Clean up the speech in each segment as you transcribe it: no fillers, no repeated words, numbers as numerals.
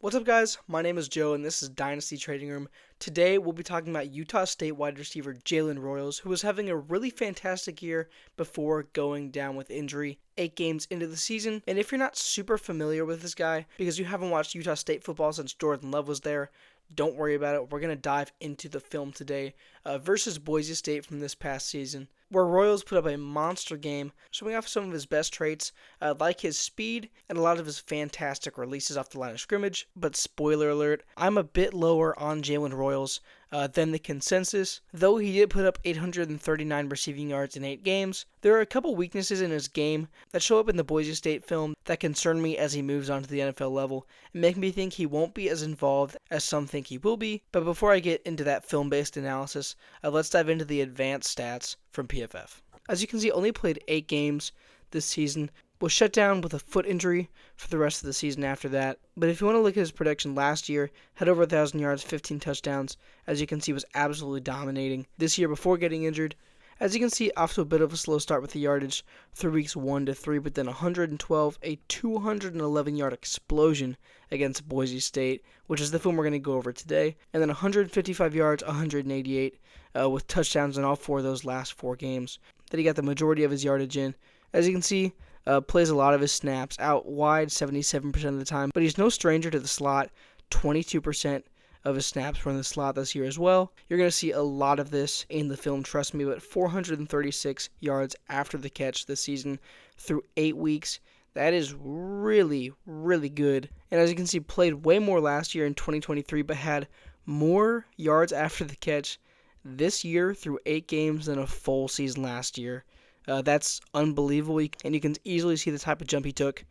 What's up, guys? My name is Joe, and this is Dynasty Trading Room. Today, we'll be talking about Utah State wide receiver Jalen Royals, who was having a really fantastic year before going down with injury 8 games into the season. And if you're not super familiar with this guy, because you haven't watched Utah State football since Jordan Love was there, don't worry about it. We're going to dive into the film today versus Boise State from this past season, where Royals put up a monster game, showing off some of his best traits, like his speed and a lot of his fantastic releases off the line of scrimmage. But spoiler alert, I'm a bit lower on Jalen Royals than the consensus. Though he did put up 839 receiving yards in 8 games, there are a couple weaknesses in his game that show up in the Boise State film that concern me as he moves on to the NFL level and make me think he won't be as involved as some think he will be. But before I get into that film-based analysis, let's dive into the advanced stats from PFF. As you can see, only played 8 games this season, was shut down with a foot injury for the rest of the season after that. But if you want to look at his production last year, had over 1,000 yards, 15 touchdowns. As you can see, was absolutely dominating this year before getting injured. As you can see, off to a bit of a slow start with the yardage through weeks 1 to 3, but then 112, a 211-yard explosion against Boise State, which is the film we're going to go over today, and then 155 yards, 188, with touchdowns in all 4 of those last 4 games. Then he got the majority of his yardage in. As you can see, plays a lot of his snaps out wide 77% of the time, but he's no stranger to the slot. 22% of his snaps were in the slot this year as well. You're going to see a lot of this in the film, trust me, but 436 yards after the catch this season through 8 weeks. That is really, really good. And as you can see, played way more last year in 2023, but had more yards after the catch this year through 8 games than a full season last year. That's unbelievable, and you can easily see the type of jump he took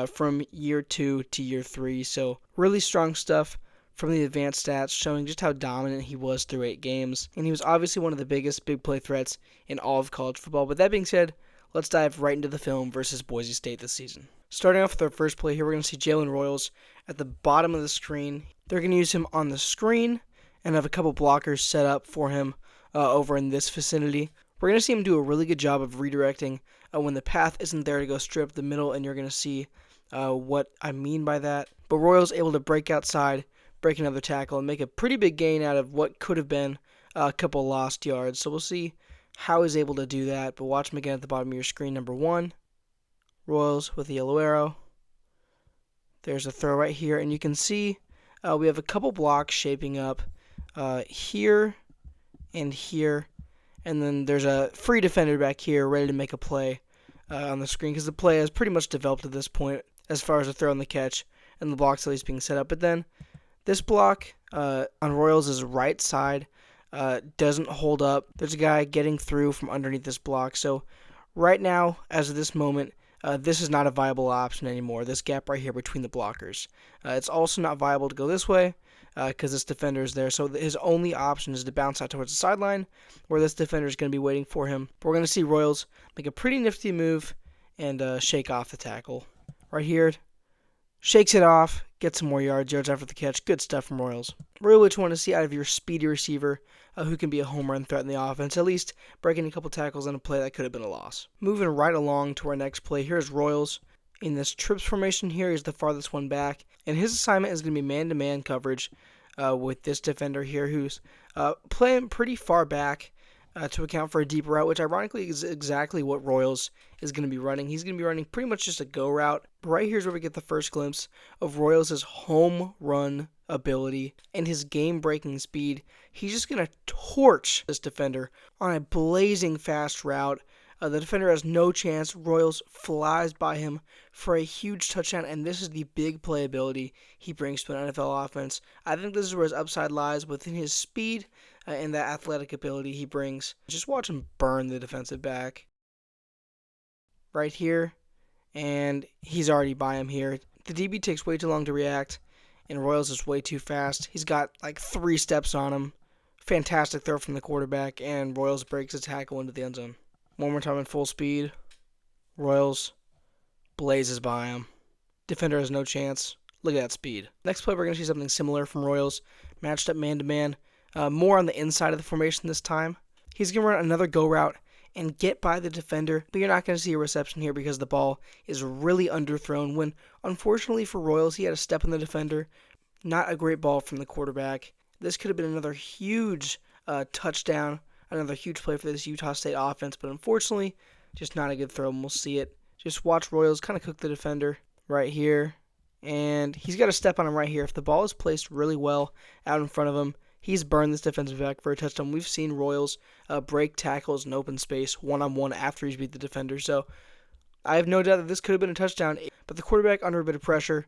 from year 2 to year 3. So really strong stuff from the advanced stats, showing just how dominant he was through 8 games. And he was obviously one of the biggest big play threats in all of college football. But that being said, let's dive right into the film versus Boise State this season. Starting off with our first play here, we're going to see Jalen Royals at the bottom of the screen. They're going to use him on the screen and have a couple blockers set up for him over in this vicinity. We're going to see him do a really good job of redirecting when the path isn't there to go straight up the middle, and you're going to see what I mean by that. But Royals able to break outside, break another tackle, and make a pretty big gain out of what could have been a couple lost yards. So we'll see how he's able to do that. But watch him again at the bottom of your screen. Number 1, Royals with the yellow arrow. There's a throw right here, and you can see we have a couple blocks shaping up here and here. And then there's a free defender back here ready to make a play on the screen, because the play has pretty much developed at this point as far as the throw and the catch and the blocks at least being set up. But then this block on Royals' right side doesn't hold up. There's a guy getting through from underneath this block. So right now, as of this moment, this is not a viable option anymore, this gap right here between the blockers. It's also not viable to go this way, because this defender is there. So his only option is to bounce out towards the sideline, where this defender is going to be waiting for him. But we're going to see Royals make a pretty nifty move and shake off the tackle. Right here, shakes it off, gets some more yards after the catch. Good stuff from Royals. Really what you want to see out of your speedy receiver who can be a home run threat in the offense, at least breaking a couple tackles on a play that could have been a loss. Moving right along to our next play, here's Royals. In this trips formation here, he's the farthest one back, and his assignment is going to be man-to-man coverage with this defender here, who's playing pretty far back to account for a deep route, which ironically is exactly what Royals is going to be running. He's going to be running pretty much just a go route. But right here's where we get the first glimpse of Royals' home run ability and his game-breaking speed. He's just going to torch this defender on a blazing fast route. The defender has no chance. Royals flies by him for a huge touchdown, and this is the big playability he brings to an NFL offense. I think this is where his upside lies, within his speed and that athletic ability he brings. Just watch him burn the defensive back right here, and he's already by him here. The DB takes way too long to react, and Royals is way too fast. He's got like 3 steps on him. Fantastic throw from the quarterback, and Royals breaks a tackle into the end zone. One more time in full speed. Royals blazes by him. Defender has no chance. Look at that speed. Next play, we're going to see something similar from Royals. Matched up man-to-man. More on the inside of the formation this time. He's going to run another go route and get by the defender, but you're not going to see a reception here because the ball is really underthrown when, unfortunately for Royals, he had a step on the defender, Not a great ball from the quarterback. This could have been another huge touchdown, another huge play for this Utah State offense, but unfortunately, just not a good throw, and we'll see it. Just watch Royals kind of cook the defender right here, and he's got to step on him right here. If the ball is placed really well out in front of him, he's burned this defensive back for a touchdown. We've seen Royals break tackles in open space one-on-one after he's beat the defender, so I have no doubt that this could have been a touchdown, but the quarterback, under a bit of pressure,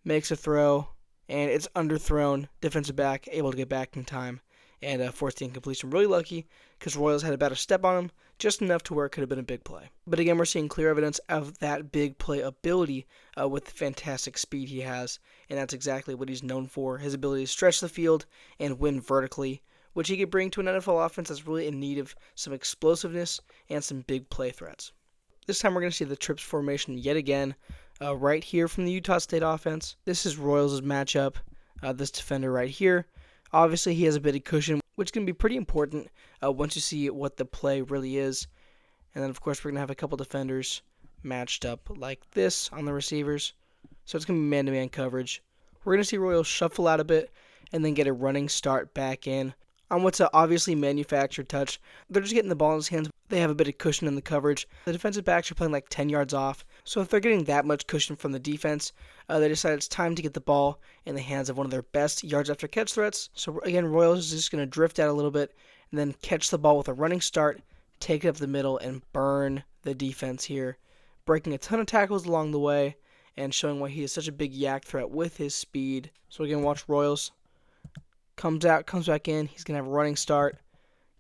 makes a throw, and it's underthrown. Defensive back able to get back in time and force the incompletion. Really lucky because Royals had about a step on him, just enough to where it could have been a big play. But again, we're seeing clear evidence of that big play ability with the fantastic speed he has, and that's exactly what he's known for, his ability to stretch the field and win vertically, which he could bring to an NFL offense that's really in need of some explosiveness and some big play threats. This time we're going to see the trips formation yet again, right here from the Utah State offense. This is Royals' matchup, this defender right here. Obviously, he has a bit of cushion, which can be pretty important once you see what the play really is. And then, of course, we're going to have a couple defenders matched up like this on the receivers. So it's going to be man-to-man coverage. We're going to see Royals shuffle out a bit and then get a running start back in on what's an obviously manufactured touch. They're just getting the ball in his hands. They have a bit of cushion in the coverage. The defensive backs are playing like 10 yards off. So if they're getting that much cushion from the defense, they decide it's time to get the ball in the hands of one of their best yards after catch threats. So again, Royals is just going to drift out a little bit and then catch the ball with a running start, take it up the middle, and burn the defense here, breaking a ton of tackles along the way and showing why he is such a big yak threat with his speed. So again, watch Royals. Comes out, comes back in. He's going to have a running start,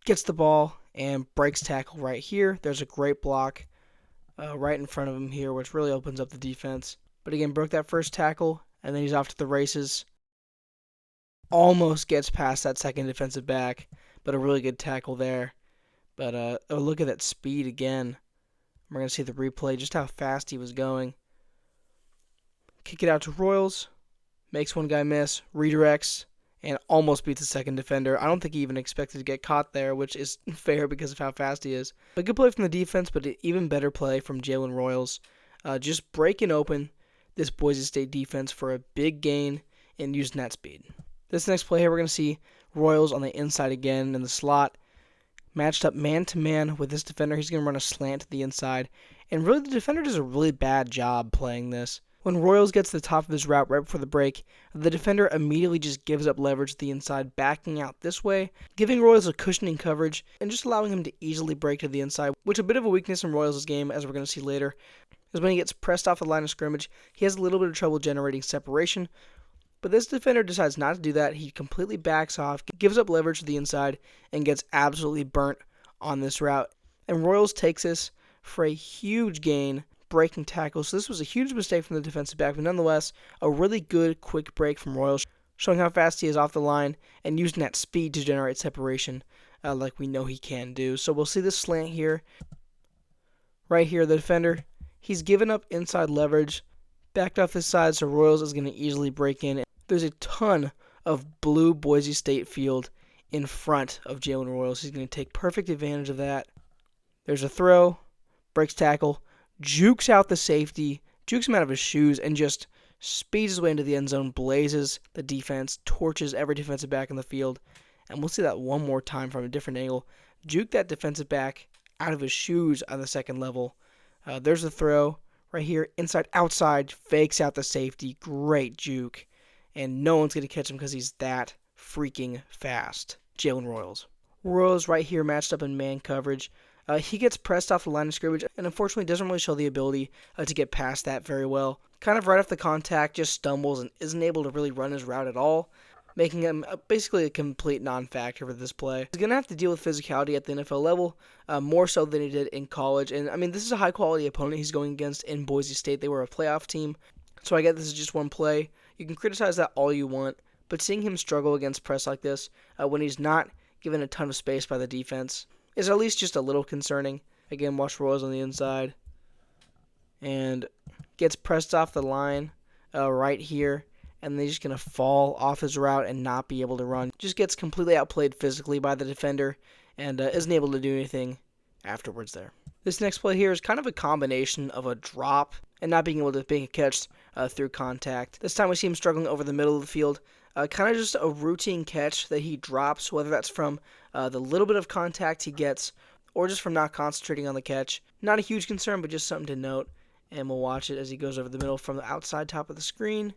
gets the ball, and breaks tackle right here. There's a great block right in front of him here, which really opens up the defense. But again, broke that first tackle, and then he's off to the races. Almost gets past that second defensive back, but a really good tackle there. But look at that speed again. We're going to see the replay, just how fast he was going. Kick it out to Royals. Makes one guy miss, redirects, and almost beats the second defender. I don't think he even expected to get caught there, which is fair because of how fast he is. A good play from the defense, but an even better play from Jalen Royals. Just breaking open this Boise State defense for a big gain and using that speed. This next play here, we're going to see Royals on the inside again in the slot. Matched up man-to-man with this defender. He's going to run a slant to the inside. And really, the defender does a really bad job playing this. When Royals gets to the top of his route right before the break, the defender immediately just gives up leverage to the inside, backing out this way, giving Royals a cushioning coverage, and just allowing him to easily break to the inside, which a bit of a weakness in Royals' game, as we're going to see later, is when he gets pressed off the line of scrimmage, he has a little bit of trouble generating separation. But this defender decides not to do that. He completely backs off, gives up leverage to the inside, and gets absolutely burnt on this route. And Royals takes this for a huge gain, breaking tackles. So this was a huge mistake from the defensive back, but nonetheless, a really good quick break from Royals, showing how fast he is off the line and using that speed to generate separation like we know he can do. So we'll see this slant here. Right here, the defender, he's given up inside leverage, backed off his side, so Royals is going to easily break in. There's a ton of blue Boise State field in front of Jalen Royals. He's going to take perfect advantage of that. There's a throw, breaks tackle, jukes out the safety, jukes him out of his shoes, and just speeds his way into the end zone, blazes the defense, torches every defensive back in the field. And we'll see that one more time from a different angle. Juke that defensive back out of his shoes on the second level. There's the throw right here, inside, outside, fakes out the safety. Great juke. And no one's going to catch him because he's that freaking fast. Jalen Royals. Royals right here matched up in man coverage. He gets pressed off the line of scrimmage and unfortunately doesn't really show the ability to get past that very well. Kind of right off the contact, just stumbles and isn't able to really run his route at all, making him basically a complete non-factor for this play. He's going to have to deal with physicality at the NFL level, more so than he did in college. And I mean, this is a high-quality opponent he's going against in Boise State. They were a playoff team, so I get this is just one play. You can criticize that all you want, but seeing him struggle against press like this when he's not given a ton of space by the defense is at least just a little concerning. Again, watch Royals on the inside. And gets pressed off the line right here. And then he's just going to fall off his route and not be able to run. Just gets completely outplayed physically by the defender and isn't able to do anything afterwards there. This next play here is kind of a combination of a drop and not being able to make a catch through contact. This time we see him struggling over the middle of the field. Kind of just a routine catch that he drops, whether that's from the little bit of contact he gets or just from not concentrating on the catch. Not a huge concern, but just something to note. And we'll watch it as he goes over the middle from the outside top of the screen.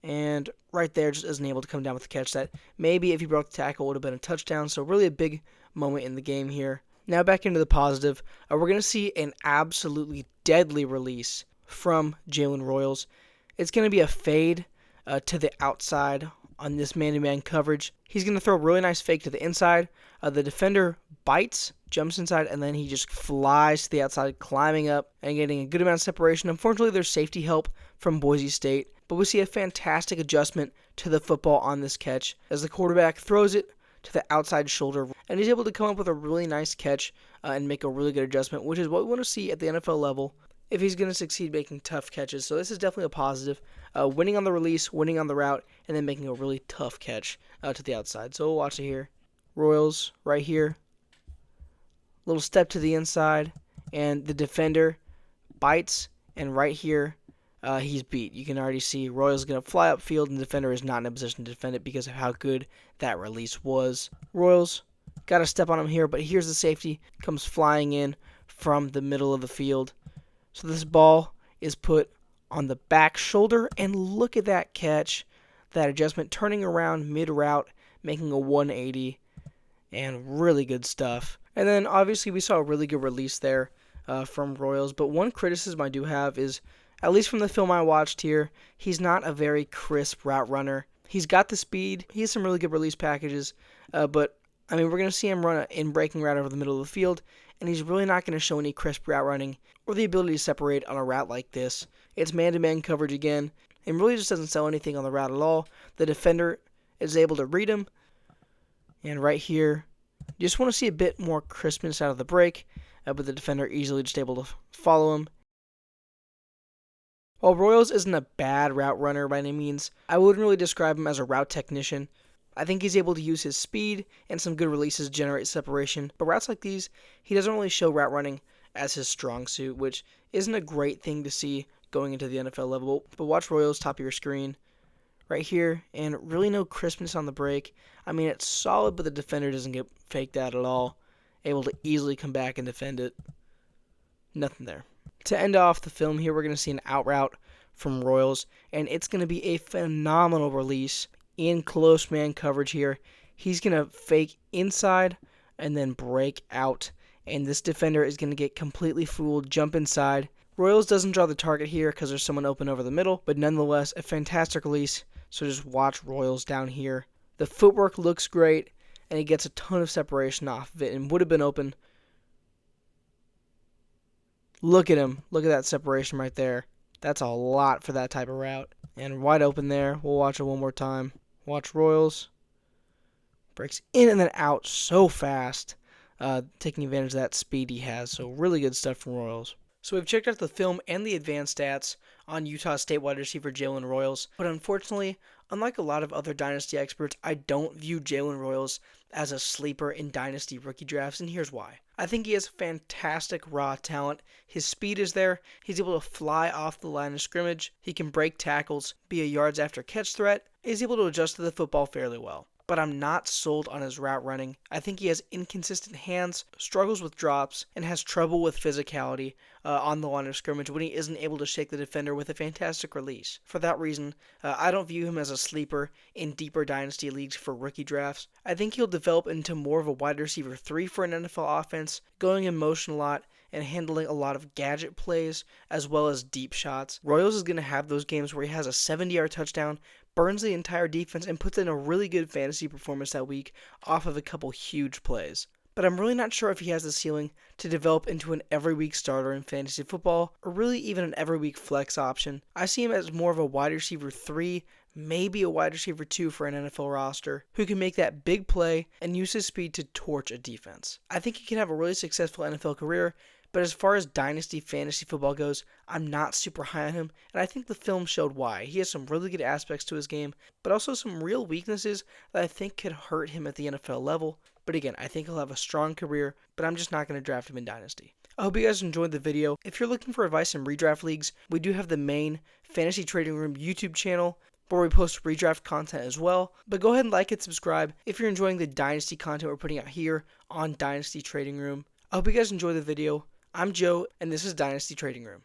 And right there, just isn't able to come down with the catch that maybe if he broke the tackle would have been a touchdown. So really a big moment in the game here. Now back into the positive. We're going to see an absolutely deadly release from Jalen Royals. It's going to be a fade to the outside on this man-to-man coverage. He's going to throw a really nice fake to the inside. The defender bites, jumps inside, and then he just flies to the outside, climbing up and getting a good amount of separation. Unfortunately, there's safety help from Boise State, but we see a fantastic adjustment to the football on this catch as the quarterback throws it to the outside shoulder, and he's able to come up with a really nice catch and make a really good adjustment, which is what we want to see at the NFL level if he's going to succeed making tough catches. So this is definitely a positive. Winning on the release, winning on the route, and then making a really tough catch to the outside. So we'll watch it here. Royals right here. Little step to the inside, and the defender bites, and right here he's beat. You can already see Royals is going to fly upfield, and the defender is not in a position to defend it because of how good that release was. Royals got to step on him here, but here's the safety. Comes flying in from the middle of the field. So this ball is put on the back shoulder, and look at that catch, that adjustment, turning around mid-route, making a 180, and really good stuff. And then obviously we saw a really good release there from Royals, but one criticism I do have is, at least from the film I watched here, he's not a very crisp route runner. He's got the speed, he has some really good release packages, but I mean, we're going to see him run an in-breaking route over the middle of the field, and he's really not going to show any crisp route running or the ability to separate on a route like this. It's man-to-man coverage again, and really just doesn't sell anything on the route at all. The defender is able to read him, and right here, you just want to see a bit more crispness out of the break, but the defender easily just able to follow him. While Royals isn't a bad route runner by any means, I wouldn't really describe him as a route technician. I think he's able to use his speed and some good releases to generate separation, but routes like these, he doesn't really show route running as his strong suit, which isn't a great thing to see going into the NFL level. But watch Royals top of your screen right here, and really no crispness on the break. I mean, it's solid, but the defender doesn't get faked out at all. Able to easily come back and defend it. Nothing there. To end off the film here, we're going to see an out route from Royals, and it's going to be a phenomenal release in close man coverage here. He's going to fake inside and then break out, and this defender is going to get completely fooled, jump inside. Royals doesn't draw the target here because there's someone open over the middle, but nonetheless, a fantastic release. So just watch Royals down here. The footwork looks great, and he gets a ton of separation off of it and would have been open. Look at him. Look at that separation right there. That's a lot for that type of route. And wide open there. We'll watch it one more time. Watch Royals. Breaks in and then out so fast, taking advantage of that speed he has. So really good stuff from Royals. So we've checked out the film and the advanced stats on Utah State wide receiver Jalen Royals, but unfortunately, unlike a lot of other Dynasty experts, I don't view Jalen Royals as a sleeper in Dynasty rookie drafts, and here's why. I think he has fantastic raw talent. His speed is there. He's able to fly off the line of scrimmage. He can break tackles, be a yards after catch threat. He's able to adjust to the football fairly well. But I'm not sold on his route running. I think he has inconsistent hands, struggles with drops, and has trouble with physicality on the line of scrimmage when he isn't able to shake the defender with a fantastic release. For that reason, I don't view him as a sleeper in deeper Dynasty leagues for rookie drafts. I think he'll develop into more of a wide receiver 3 for an NFL offense, going in motion a lot, and handling a lot of gadget plays as well as deep shots. Royals is going to have those games where he has a 70-yard touchdown, burns the entire defense, and puts in a really good fantasy performance that week off of a couple huge plays. But I'm really not sure if he has the ceiling to develop into an every-week starter in fantasy football, or really even an every-week flex option. I see him as more of a wide receiver 3, maybe a wide receiver 2 for an NFL roster, who can make that big play and use his speed to torch a defense. I think he can have a really successful NFL career, but as far as Dynasty Fantasy Football goes, I'm not super high on him, and I think the film showed why. He has some really good aspects to his game, but also some real weaknesses that I think could hurt him at the NFL level. But again, I think he'll have a strong career, but I'm just not going to draft him in Dynasty. I hope you guys enjoyed the video. If you're looking for advice in redraft leagues, we do have the main Fantasy Trading Room YouTube channel where we post redraft content as well. But go ahead and like and subscribe if you're enjoying the Dynasty content we're putting out here on Dynasty Trading Room. I hope you guys enjoy the video. I'm Joe, and this is Dynasty Trading Room.